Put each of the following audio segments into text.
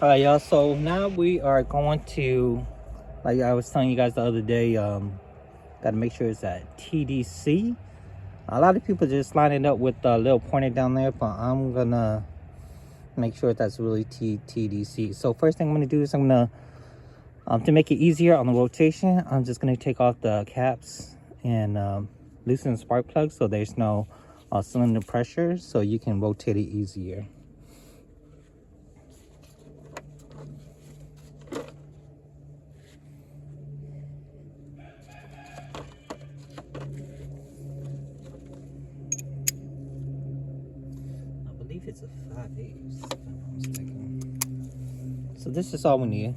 All right, y'all. So now we are going to, like I was telling you guys the other day, got to make sure it's at TDC. A lot of people just line it up with a little pointer down there, but I'm gonna make sure that's really TDC. So first thing I'm gonna do is I'm gonna, to make it easier on the rotation, I'm just gonna take off the caps and loosen the spark plug so there's no cylinder pressure, so you can rotate it easier. I believe it's a 5/8, if I'm not mistaken. So this is all we need.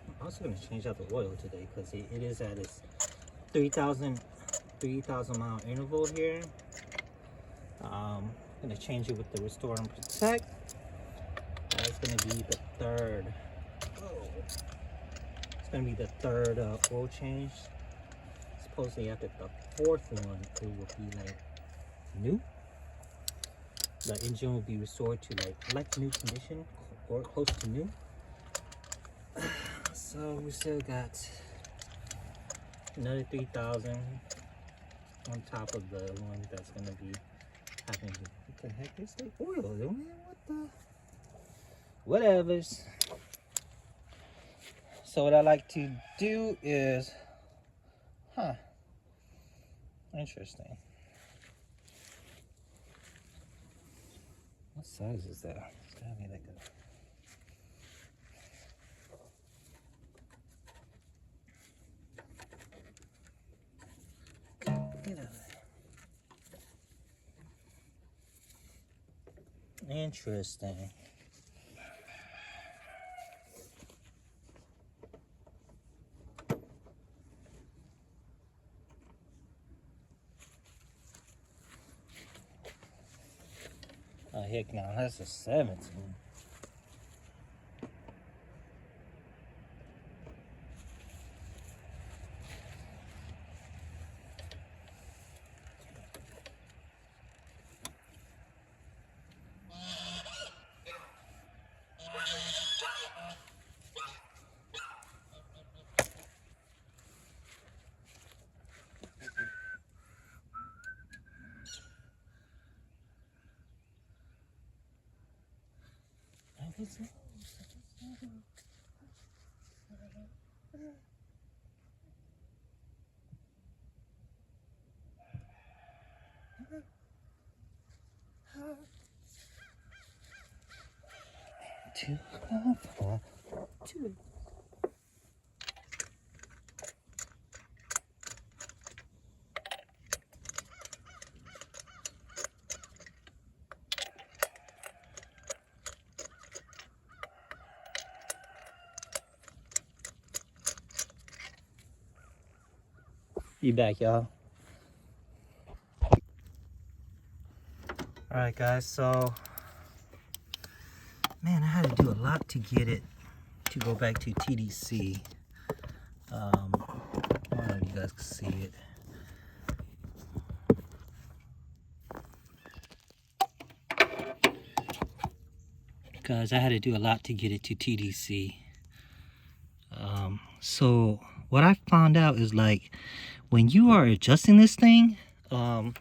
I'm also going to change out the oil today because it is at its 3,000 mile interval here. I'm going to change it with the Restore and Protect. That's going to be the third. It's going to be the third oil change. Supposedly after the fourth one, it will be like new. The engine will be restored to like new condition or close to new. So we still got another 3,000 on top of the one that's gonna be happening. What the heck is the oil, man? What the? Whatevers. So what I like to do is, interesting. What size is that? It's gotta be like a. Interesting. Oh heck no, that's a 17. Two, two. Be back, y'all. All right, guys. So, man, I had to do a lot to get it to go back to TDC. I don't know if you guys can see it. Guys, I had to do a lot to get it to TDC. So what I found out is like when you are adjusting this thing, when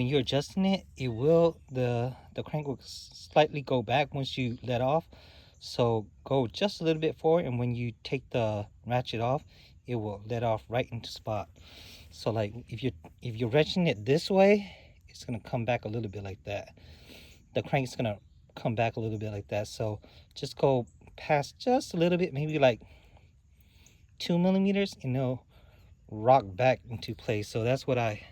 you're adjusting it, it will the crank will slightly go back once you let off. So go just a little bit forward, and when you take the ratchet off, it will let off right into spot. So like if you're wrenching it this way, it's gonna come back a little bit like that. The crank's gonna come back a little bit like that. So just go past just a little bit, maybe like 2 millimeters, and it'll rock back into place. So that's what I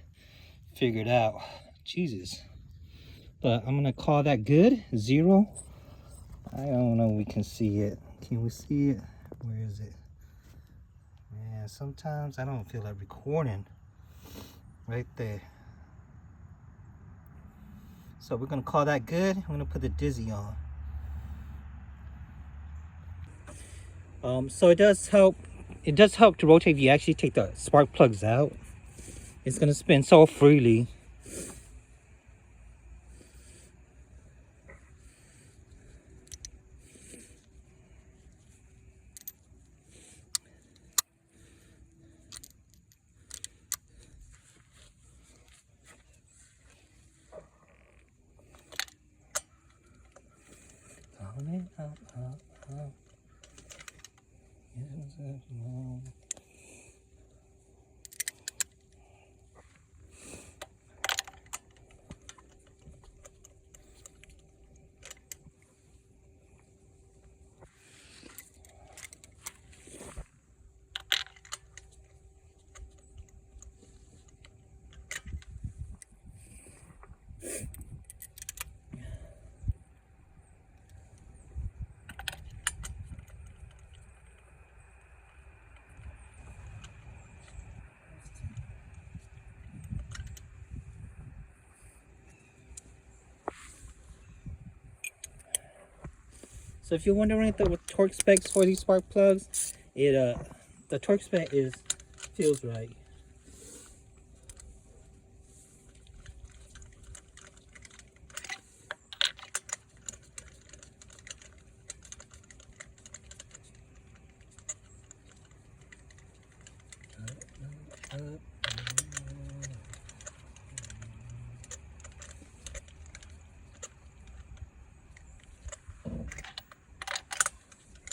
figured out. Jesus. But I'm gonna call that good. 0. I don't know if we can see it. Can we see it? Where is it? Man, sometimes I don't feel like recording. Right there. So we're gonna call that good. I'm gonna put the Dizzy on. So it does help. It does help to rotate if you actually take the spark plugs out. It's gonna spin so freely. So if you're wondering the torque specs for these spark plugs, the torque spec feels right.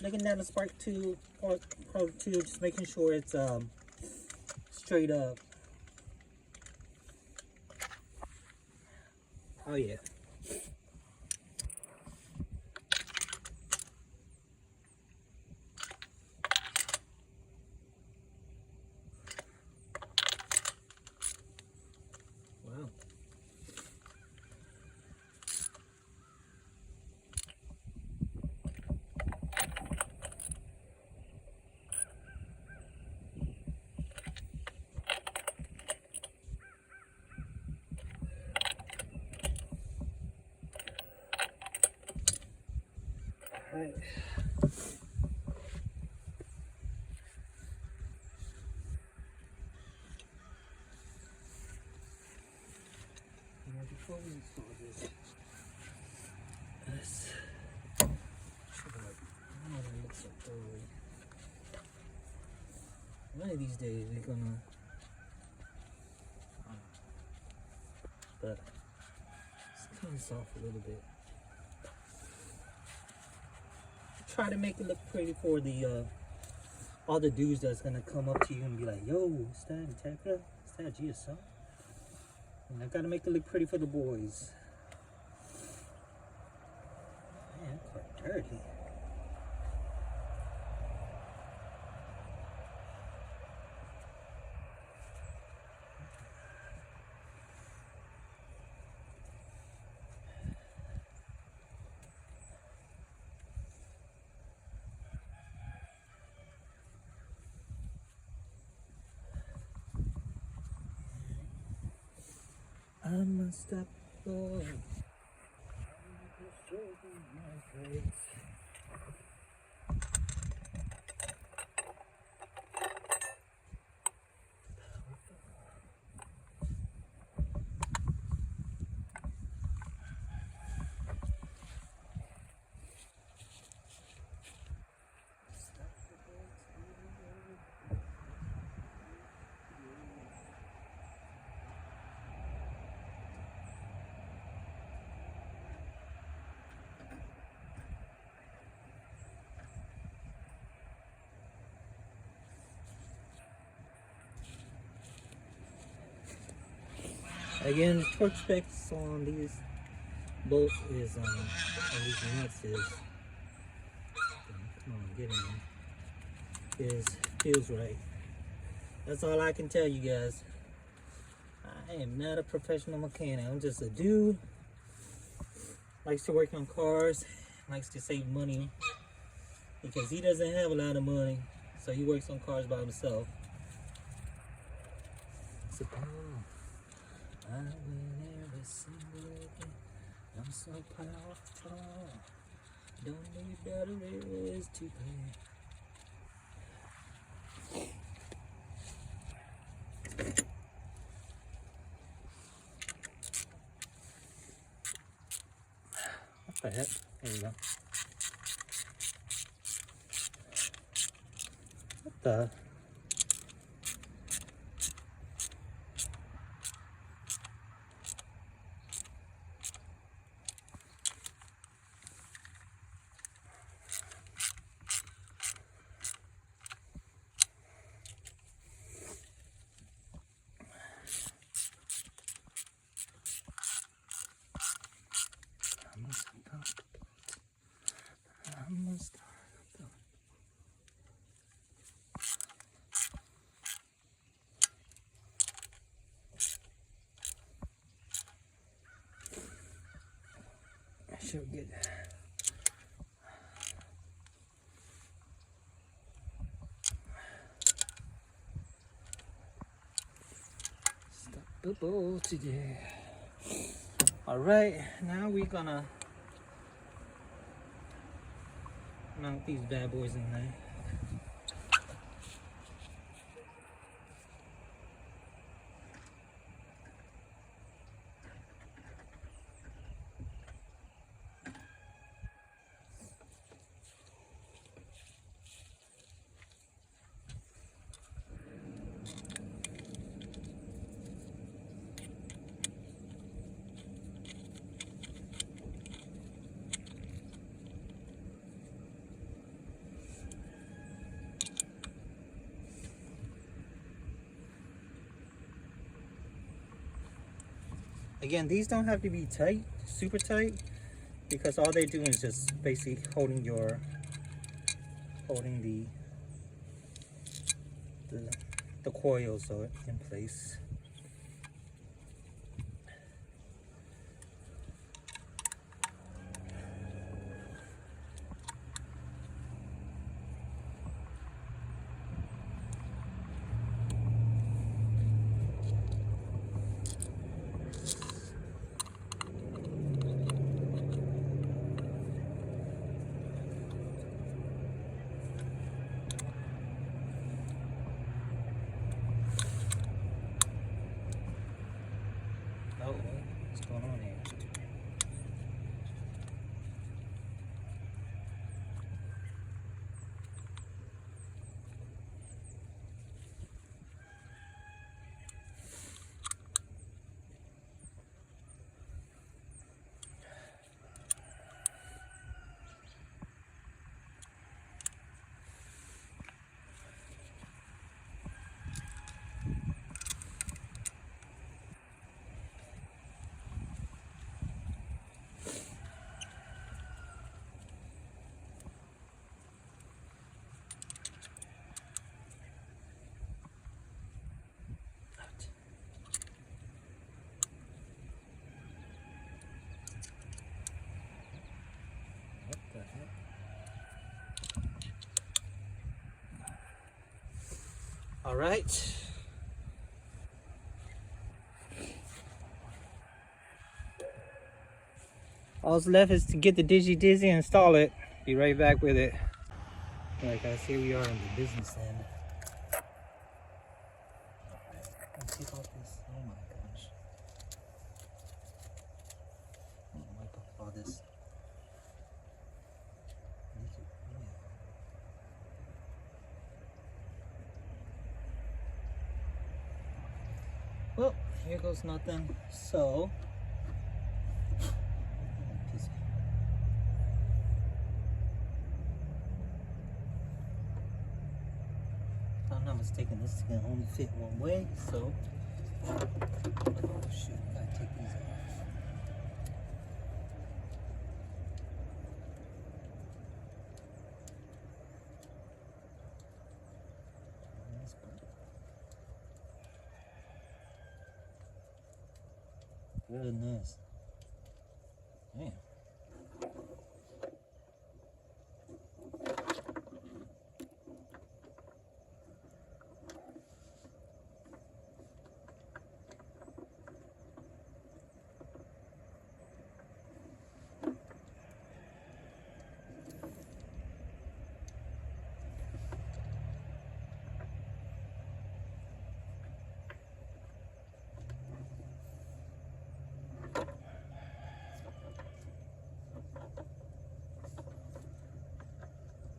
Looking down the spark tube or tube, just making sure it's straight up. Oh yeah. Wow. Right. Now before we install this, let's look so thoroughly. One of these days we're gonna, but let's clean this off a little bit. Try to make it look pretty for the all the dudes that's gonna come up to you and be like, "Yo, what's that Integra? What's that GSO?" And I gotta make it look pretty for the boys. Man, that's quite dirty. I'm unstoppable. Again, the torque specs on these bolts is on these nuts is, come on, get in there, is feels right. That's all I can tell you guys. I am not a professional mechanic. I'm just a dude, likes to work on cars, likes to save money because he doesn't have a lot of money, so he works on cars by himself. So, I win every single day. I'm so powerful. Don't need batteries to play. What the heck? There we go. What the? I should get stop the ball today. All right, now we're gonna mount these bad boys in there. Again, these don't have to be tight, super tight, because all they're doing is just basically holding the coils in place. Oh, what's going on here? What the heck? All right. All that's left is to get the Digi Dizzy and install it. Be right back with it. Like I see, we are in the business end. Let's take off this. Oh my gosh. Wipe off all this. Well, here goes nothing. So, if I'm not mistaken, this can only fit one way. So, oh shoot. goodness. Man.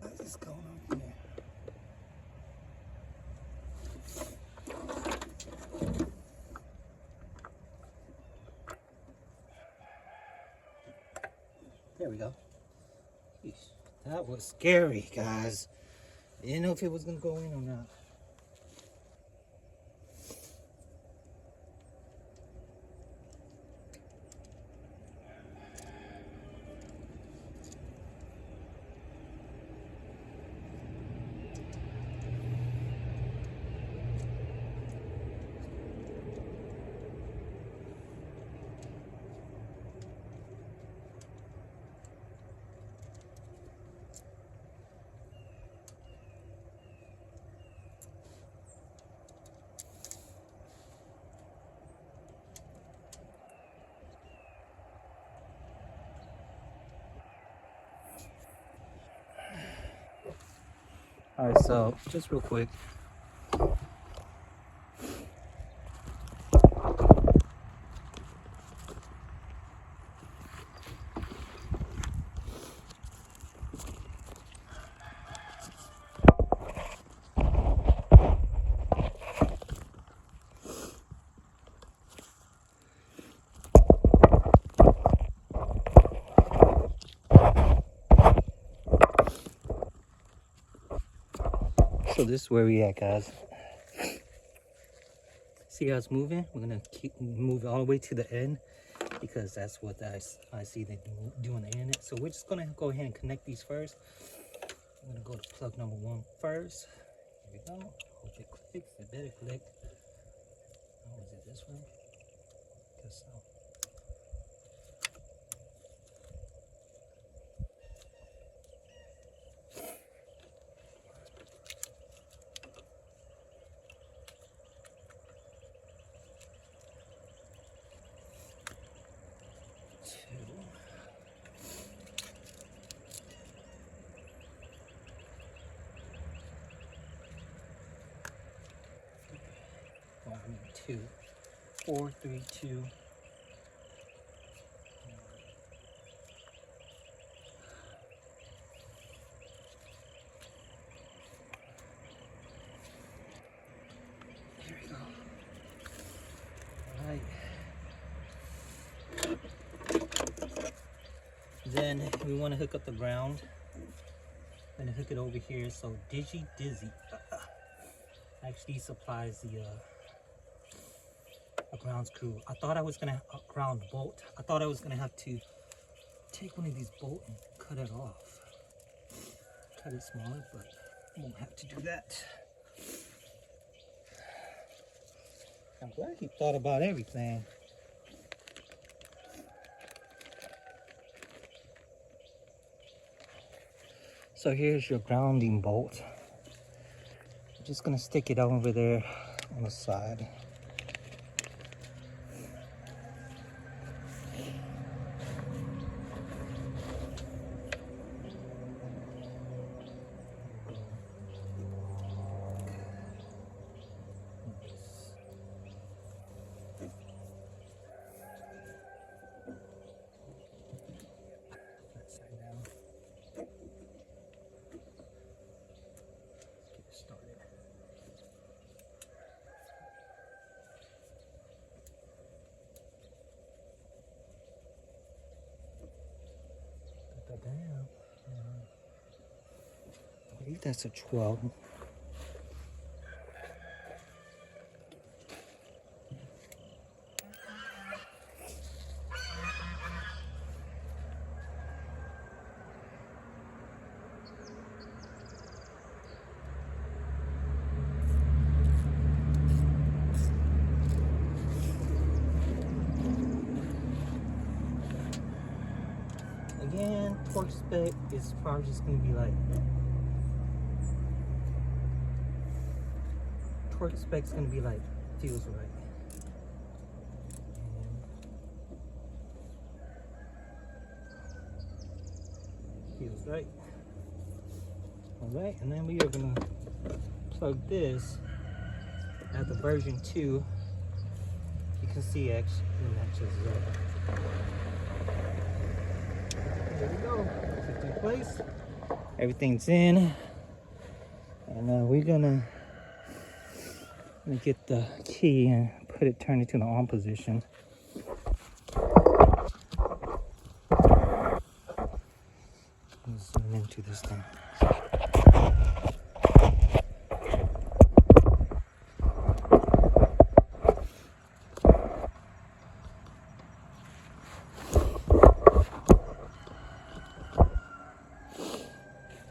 What is going on here? There we go. Jeez, that was scary, guys. Didn't know if it was gonna go in or not. All right, so just real quick. So this is where we at, guys. See how it's moving? We're gonna keep moving all the way to the end because that's what I see they do on the internet. So we're just gonna go ahead and connect these first. I'm gonna go to plug number 1 first. Here we go. Hope it clicks. It better click. Oh, is it this one? Guess so. Two. 4, 3, 2. There we go. All right. Then we want to hook up the ground. I'm gonna hook it over here. So Digi Dizzy actually supplies the ground screw. I thought I was gonna ground bolt. I thought I was gonna have to take one of these bolts and cut it off. Cut it smaller, but I won't have to do that. I'm glad he thought about everything. So here's your grounding bolt. I'm just gonna stick it over there on the side. Down. I believe that's a 12. again, torque spec is probably just going to be like, torque spec's going to be like, feels right. Feels right. Alright, and then we are going to plug this at the version 2. You can see actually it matches up. There we go. It's in place. Everything's in. And we're gonna get the key and turn it to the on position. Let's zoom into this thing.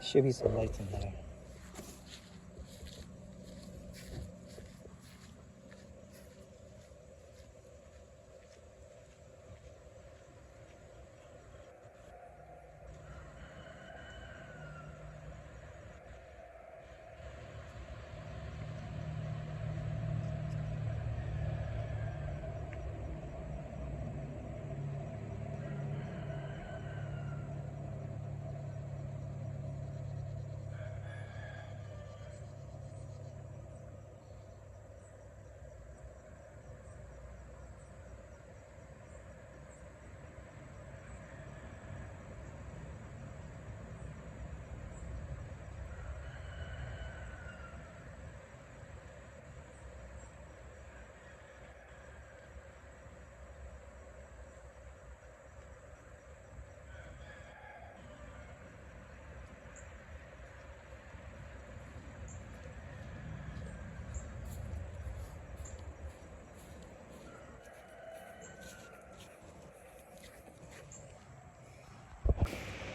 Should be some lights in there.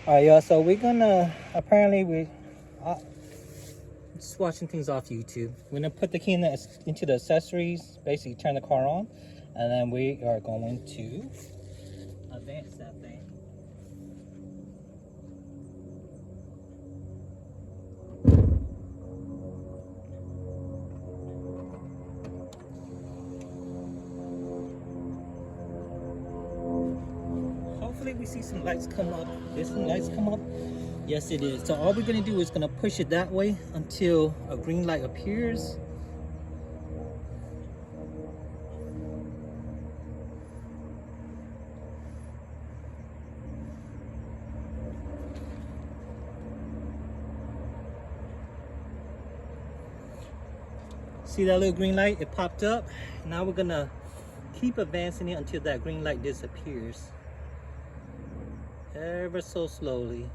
All right, y'all. So we're gonna just watching things off YouTube. We're gonna put the key into the accessories, basically turn the car on, and then we are going to advance that thing. Hopefully we see some lights come up. There's some lights come up. Yes, it is. So all we're gonna do is gonna push it that way until a green light appears. See that little green light? It popped up. Now we're gonna keep advancing it until that green light disappears. Ever so slowly.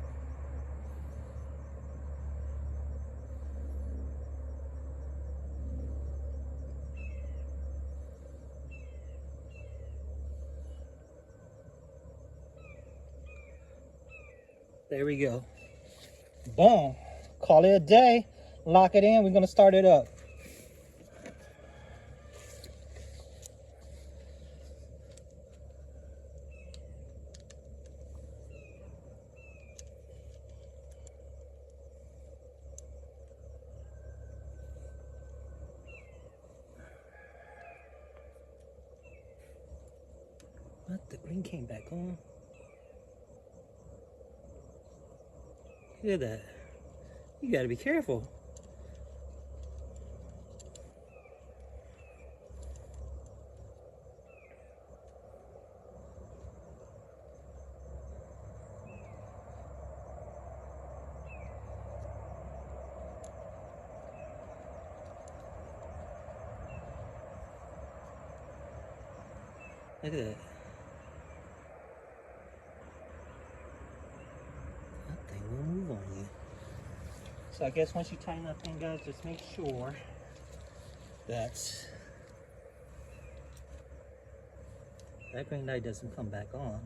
There we go. Boom. Call it a day. Lock it in. We're gonna start it up. What? The green came back on. Look at that. You gotta be careful. Look at that. That thing will move on you. So I guess once you tighten that thing, guys, just make sure that that green light doesn't come back on.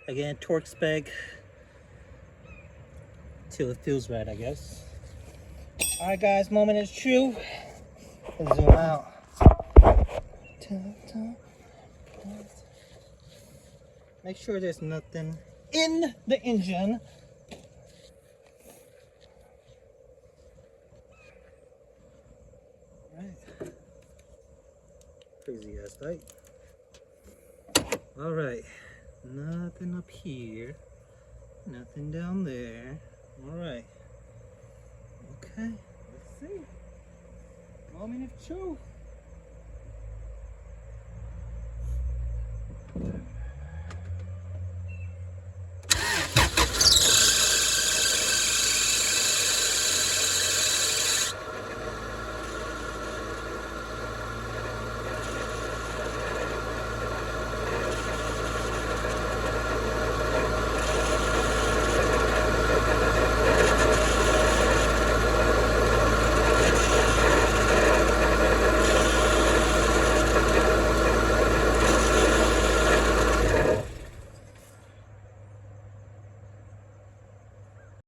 Again, torque spec till it feels right, I guess. All right, guys, moment is true. Let's zoom out. Make sure there's nothing in the engine. Right. Crazy ass light. All right. Nothing up here. Nothing down there. All right. Okay. Let's see. Moment of truth.